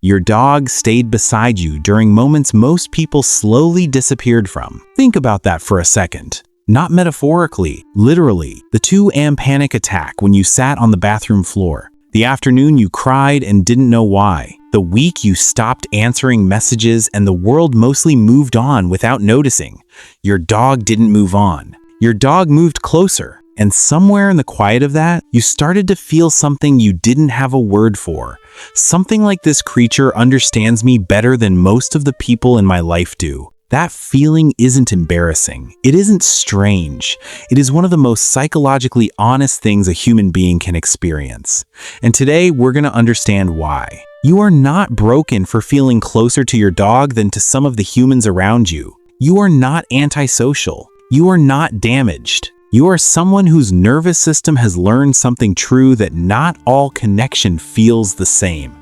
Your dog stayed beside you during moments most people slowly disappeared from. Think about that for a second. Not metaphorically, literally. The 2 a.m. panic attack when you sat on the bathroom floor. The afternoon you cried and didn't know why. The week you stopped answering messages and the world mostly moved on without noticing. Your dog didn't move on. Your dog moved closer. And somewhere in the quiet of that, you started to feel something you didn't have a word for. Something like, this creature understands me better than most of the people in my life do. That feeling isn't embarrassing. It isn't strange. It is one of the most psychologically honest things a human being can experience. And today, we're going to understand why. You are not broken for feeling closer to your dog than to some of the humans around you. You are not antisocial. You are not damaged. You are someone whose nervous system has learned something true, that not all connection feels the same.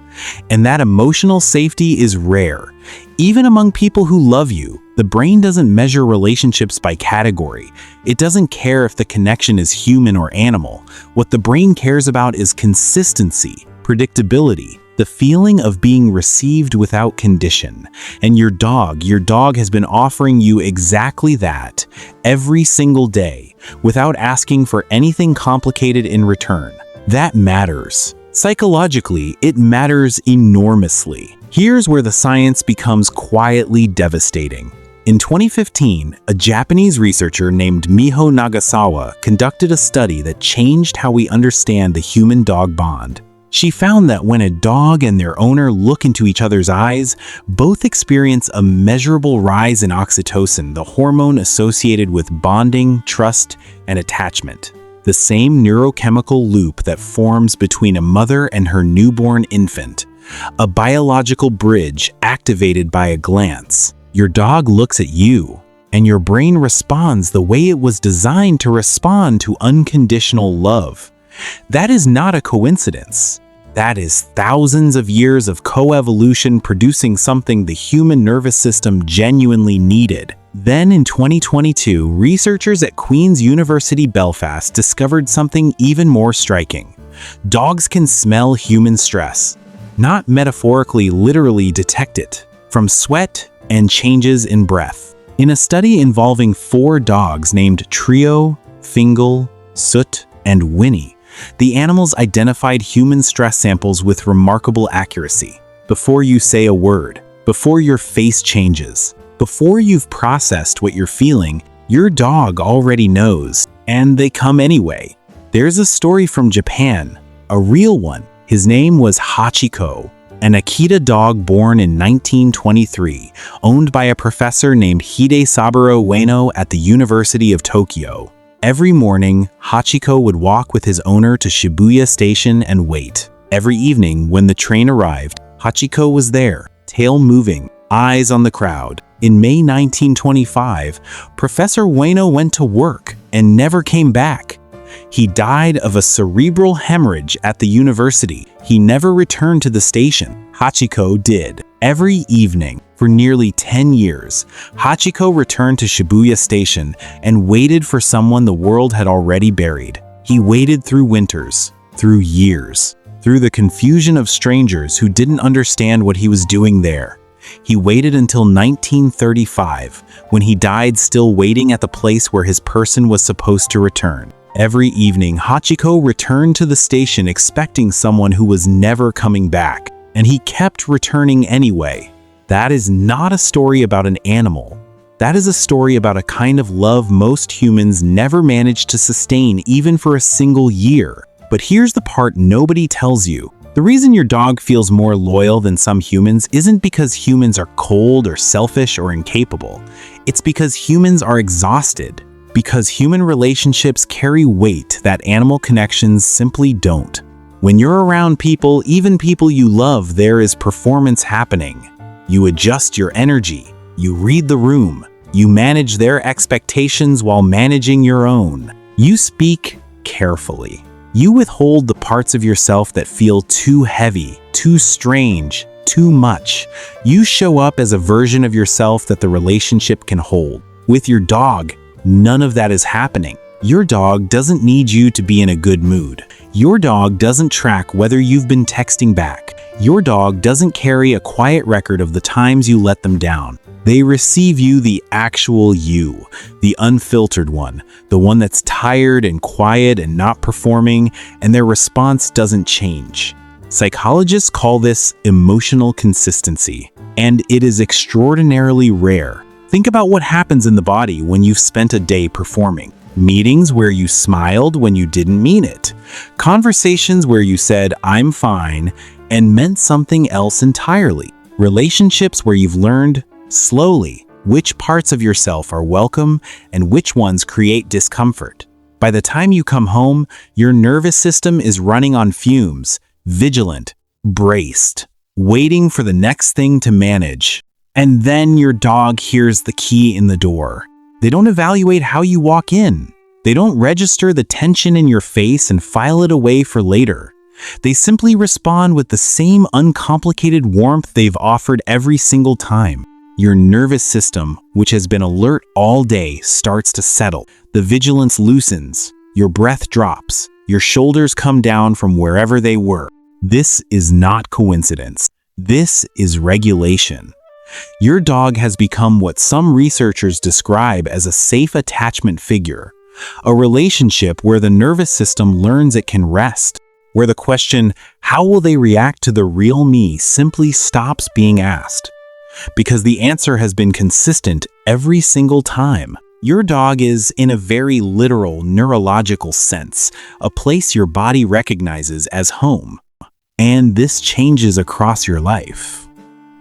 And that emotional safety is rare. Even among people who love you, the brain doesn't measure relationships by category. It doesn't care if the connection is human or animal. What the brain cares about is consistency, predictability, the feeling of being received without condition. And your dog has been offering you exactly that every single day, without asking for anything complicated in return. That matters. Psychologically, it matters enormously. Here's where the science becomes quietly devastating. In 2015, a Japanese researcher named Miho Nagasawa conducted a study that changed how we understand the human-dog bond. She found that when a dog and their owner look into each other's eyes, both experience a measurable rise in oxytocin, the hormone associated with bonding, trust, and attachment. The same neurochemical loop that forms between a mother and her newborn infant. A biological bridge activated by a glance. Your dog looks at you, and your brain responds the way it was designed to respond to unconditional love. That is not a coincidence. That is thousands of years of coevolution producing something the human nervous system genuinely needed. Then in 2022, researchers at Queen's University Belfast discovered something even more striking. Dogs can smell human stress. Not metaphorically, literally detect it. From sweat and changes in breath. In a study involving 4 dogs named Trio, Fingal, Soot, and Winnie, the animals identified human stress samples with remarkable accuracy. Before you say a word, before your face changes, before you've processed what you're feeling, your dog already knows, and they come anyway. There's a story from Japan, a real one. His name was Hachiko, an Akita dog born in 1923, owned by a professor named Hidesaburo Ueno at the University of Tokyo. Every morning, Hachiko would walk with his owner to Shibuya Station and wait. Every evening, when the train arrived, Hachiko was there, tail moving, eyes on the crowd. In May 1925, Professor Ueno went to work and never came back. He died of a cerebral hemorrhage at the university. He never returned to the station. Hachiko did. Every evening, for nearly 10 years, Hachiko returned to Shibuya Station and waited for someone the world had already buried. He waited through winters, through years, through the confusion of strangers who didn't understand what he was doing there. He waited until 1935, when he died still waiting at the place where his person was supposed to return. Every evening, Hachiko returned to the station expecting someone who was never coming back, and he kept returning anyway. That is not a story about an animal. That is a story about a kind of love most humans never manage to sustain even for a single year. But here's the part nobody tells you. The reason your dog feels more loyal than some humans isn't because humans are cold or selfish or incapable. It's because humans are exhausted. Because human relationships carry weight that animal connections simply don't. When you're around people, even people you love, there is performance happening. You adjust your energy. You read the room. You manage their expectations while managing your own. You speak carefully. You withhold the parts of yourself that feel too heavy, too strange, too much. You show up as a version of yourself that the relationship can hold. With your dog, none of that is happening. Your dog doesn't need you to be in a good mood. Your dog doesn't track whether you've been texting back. Your dog doesn't carry a quiet record of the times you let them down. They receive you, the actual you, the unfiltered one, the one that's tired and quiet and not performing, and their response doesn't change. Psychologists call this emotional consistency, and it is extraordinarily rare. Think about what happens in the body when you've spent a day performing. Meetings where you smiled when you didn't mean it. Conversations where you said, "I'm fine," and meant something else entirely. Relationships where you've learned, slowly, which parts of yourself are welcome and which ones create discomfort. By the time you come home, your nervous system is running on fumes, vigilant, braced, waiting for the next thing to manage. And then your dog hears the key in the door. They don't evaluate how you walk in. They don't register the tension in your face and file it away for later. They simply respond with the same uncomplicated warmth they've offered every single time. Your nervous system, which has been alert all day, starts to settle. The vigilance loosens. Your breath drops. Your shoulders come down from wherever they were. This is not coincidence. This is regulation. Your dog has become what some researchers describe as a safe attachment figure, a relationship where the nervous system learns it can rest, where the question, "How will they react to the real me?" simply stops being asked. Because the answer has been consistent every single time. Your dog is, in a very literal neurological sense, a place your body recognizes as home. And this changes across your life.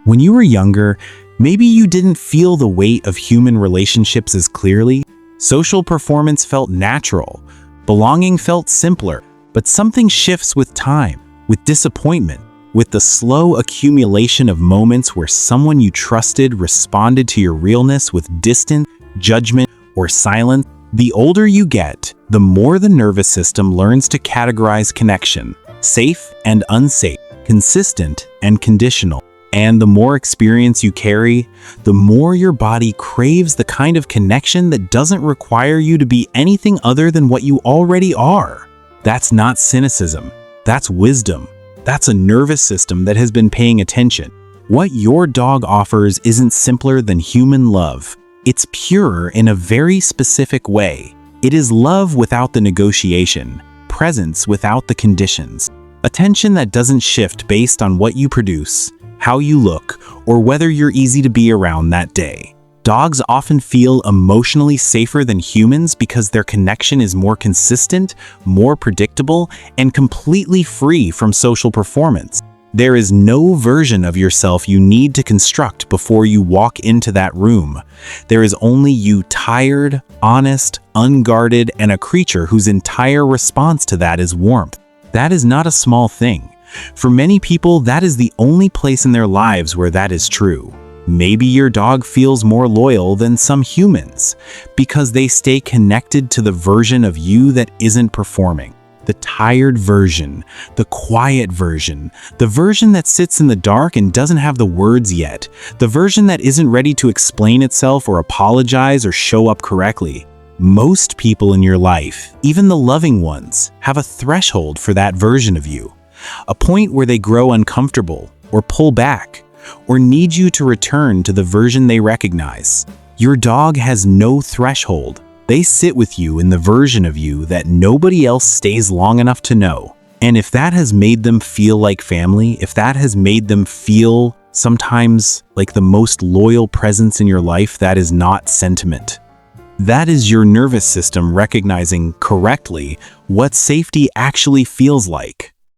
When you were younger, maybe you didn't feel the weight of human relationships as clearly. Social performance felt natural. Belonging felt simpler. But something shifts with time, with disappointment, with the slow accumulation of moments where someone you trusted responded to your realness with distance, judgment, or silence. The older you get, the more the nervous system learns to categorize connection, safe and unsafe, consistent and conditional. And the more experience you carry, the more your body craves the kind of connection that doesn't require you to be anything other than what you already are. That's not cynicism. That's wisdom. That's a nervous system that has been paying attention. What your dog offers isn't simpler than human love. It's purer in a very specific way. It is love without the negotiation, presence without the conditions, attention that doesn't shift based on what you produce, how you look, or whether you're easy to be around that day. Dogs often feel emotionally safer than humans because their connection is more consistent, more predictable, and completely free from social performance. There is no version of yourself you need to construct before you walk into that room. There is only you, tired, honest, unguarded, and a creature whose entire response to that is warmth. That is not a small thing. For many people, that is the only place in their lives where that is true. Maybe your dog feels more loyal than some humans because they stay connected to the version of you that isn't performing. The tired version, the quiet version, the version that sits in the dark and doesn't have the words yet, the version that isn't ready to explain itself or apologize or show up correctly. Most people in your life, even the loving ones, have a threshold for that version of you. A point where they grow uncomfortable, or pull back, or need you to return to the version they recognize. Your dog has no threshold. They sit with you in the version of you that nobody else stays long enough to know. And if that has made them feel like family, if that has made them feel sometimes like the most loyal presence in your life, that is not sentiment. That is your nervous system recognizing correctly what safety actually feels like.